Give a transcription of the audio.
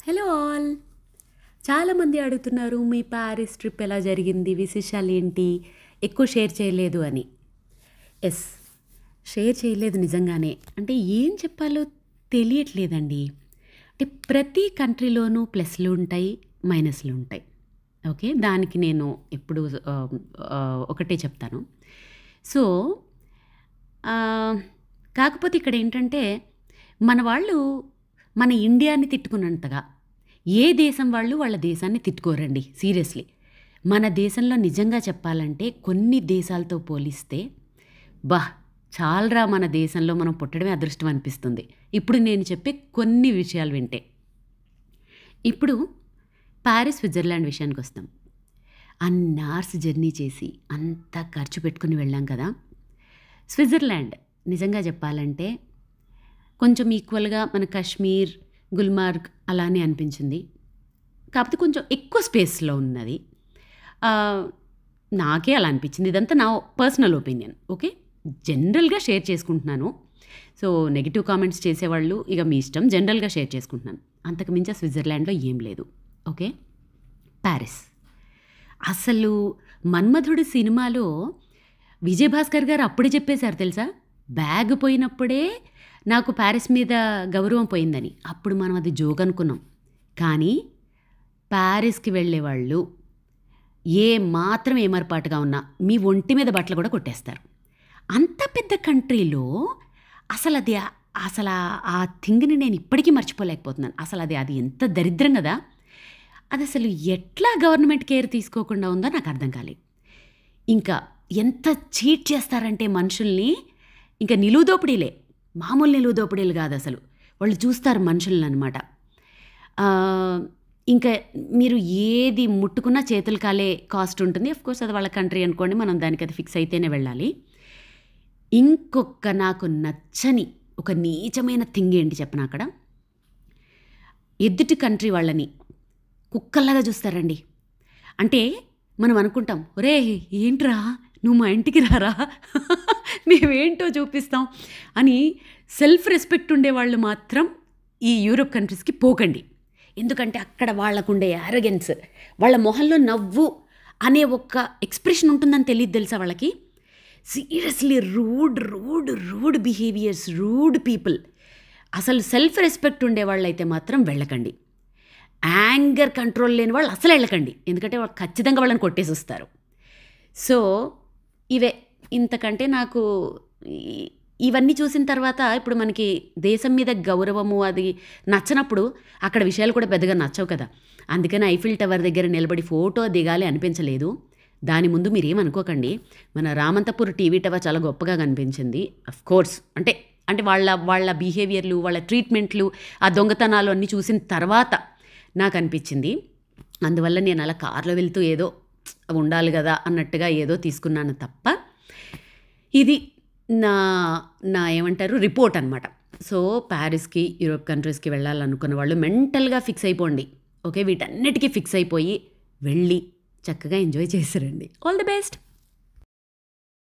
Hello all. చాలామంది అడుగుతున్నారు మీ Paris trip ఎలా జరిగింది, విశేషాలు ఏంటి, ఎక్కువ షేర్ చేయలేదు అని. ఎస్, షేర్ చేయలేదు నిజంగానే. అంటే ఏం చెప్పాలో తెలియట్లేదండి. అంటే ప్రతి కంట్రీలోనూ ప్లస్లు ఉంటాయి, మైనస్లు ఉంటాయి. ఓకే, దానికి నేను ఎప్పుడు ఒకటే చెప్తాను. సో ఆ, కాకపోతే ఇక్కడ ఏంటంటే మన వాళ్ళు మన ఇండియాని తిట్టుకున్నంతగా ఏ దేశం వాళ్ళు వాళ్ళ దేశాన్ని తిట్టుకోరండి. సీరియస్లీ, మన దేశంలో నిజంగా చెప్పాలంటే కొన్ని దేశాలతో పోలిస్తే బా చాలరా మన దేశంలో మనం పుట్టడమే అదృష్టం అనిపిస్తుంది ఇప్పుడు నేను చెప్పే కొన్ని విషయాలు వింటే. ఇప్పుడు ప్యారిస్, స్విట్జర్లాండ్ విషయానికి వస్తాం. అవర్స్ జర్నీ చేసి అంత ఖర్చు పెట్టుకుని వెళ్ళాం కదా. స్విట్జర్లాండ్ నిజంగా చెప్పాలంటే కొంచెం ఈక్వల్గా మన కాశ్మీర్, గుల్మార్గ్ అలానే అనిపించింది. కాకపోతే కొంచెం ఎక్కువ స్పేస్లో ఉన్నది. నాకే అలా అనిపించింది. ఇదంతా నా పర్సనల్ ఒపీనియన్. ఓకే, జనరల్గా షేర్ చేసుకుంటున్నాను. సో నెగిటివ్ కామెంట్స్ చేసేవాళ్ళు ఇక మీ ఇష్టం. జనరల్గా షేర్ చేసుకుంటున్నాను. అంతకు మించి స్విట్జర్లాండ్లో ఏం లేదు. ఓకే, ప్యారిస్ అసలు మన్మధుడు సినిమాలో విజయభాస్కర్ గారు అప్పుడే చెప్పేశారు తెలుసా, బ్యాగ్ పోయినప్పుడే నాకు ప్యారిస్ మీద గౌరవం పోయిందని. అప్పుడు మనం అది జోక్ అనుకున్నాం. కానీ ప్యారిస్కి వెళ్ళేవాళ్ళు ఏ మాత్రం ఏమరపాటుగా ఉన్నా మీ ఒంటి మీద బట్టలు కూడా కొట్టేస్తారు. అంత పెద్ద కంట్రీలో అసలు ఆ థింగ్ని నేను ఇప్పటికీ మర్చిపోలేకపోతున్నాను. అసలు అది ఎంత దరిద్రం కదా. అది అసలు ఎట్లా గవర్నమెంట్ కేర్ తీసుకోకుండా ఉందో నాకు అర్థం కాలేదు. ఇంకా ఎంత చీట్ చేస్తారంటే మనుషుల్ని, ఇంకా నిలువు దోపిడీలే, మామూలు నిలువు దోపిడీలు కాదు అసలు. వాళ్ళు చూస్తారు మనుషులను అనమాట. ఇంకా మీరు ఏది ముట్టుకున్నా చేతులు కాలే కాస్ట్ ఉంటుంది. అఫ్కోర్స్ అది వాళ్ళ కంట్రీ అనుకోండి, మనం దానికి అది ఫిక్స్ అయితేనే వెళ్ళాలి. ఇంకొక నాకు నచ్చని ఒక నీచమైన థింగ్ ఏంటి చెప్పనా, అక్కడ ఎదుటి కంట్రీ వాళ్ళని కుక్కల్లాగా చూస్తారండి. అంటే మనం అనుకుంటాం, ఒరే ఏంట్రా నువ్వు మా ఇంటికి రారా మేమేంటో చూపిస్తాం అని. సెల్ఫ్ రెస్పెక్ట్ ఉండేవాళ్ళు మాత్రం ఈ యూరోప్ కంట్రీస్కి పోకండి. ఎందుకంటే అక్కడ వాళ్ళకుండే యారగెన్స్, వాళ్ళ మొహంలో నవ్వు అనే ఒక ఎక్స్ప్రెషన్ ఉంటుందని తెలియదు తెలుసా వాళ్ళకి. Seriously rude behaviours, rude people. అసలు సెల్ఫ్ రెస్పెక్ట్ ఉండేవాళ్ళు అయితే మాత్రం వెళ్ళకండి. యాంగర్ కంట్రోల్ లేని వాళ్ళు అసలు వెళ్ళకండి. ఎందుకంటే వాళ్ళు ఖచ్చితంగా వాళ్ళని కొట్టేసి వస్తారు. సో ఇవే, ఇంతకంటే నాకు ఇవన్నీ చూసిన తర్వాత ఇప్పుడు మనకి దేశం మీద గౌరవము అది నచ్చనప్పుడు అక్కడ విషయాలు కూడా పెద్దగా నచ్చవు కదా. అందుకని ఐఫిల్ టవర్ దగ్గర నిలబడి ఫోటో దిగాలి అనిపించలేదు. దాని ముందు మీరేమనుకోకండి, మన రామంతపూర్ టీవీ టవర్ చాలా గొప్పగా కనిపించింది. అఫ్కోర్స్ అంటే వాళ్ళ బిహేవియర్లు, వాళ్ళ ట్రీట్మెంట్లు, ఆ దొంగతనాలు అన్నీ చూసిన తర్వాత నాకు అనిపించింది. అందువల్ల నేను అలా కార్లో వెళ్తూ ఏదో ఉండాలి కదా అన్నట్టుగా ఏదో తీసుకున్నాను తప్ప, ఇది నా ఏమంటారు రిపోర్ట్ అనమాట. సో ప్యారిస్కి, యూరోప్ కంట్రీస్కి వెళ్ళాలనుకున్న వాళ్ళు మెంటల్గా ఫిక్స్ అయిపోండి. ఓకే, వీటన్నిటికీ ఫిక్స్ అయిపోయి వెళ్ళి చక్కగా ఎంజాయ్ చేసిరండి. All the best.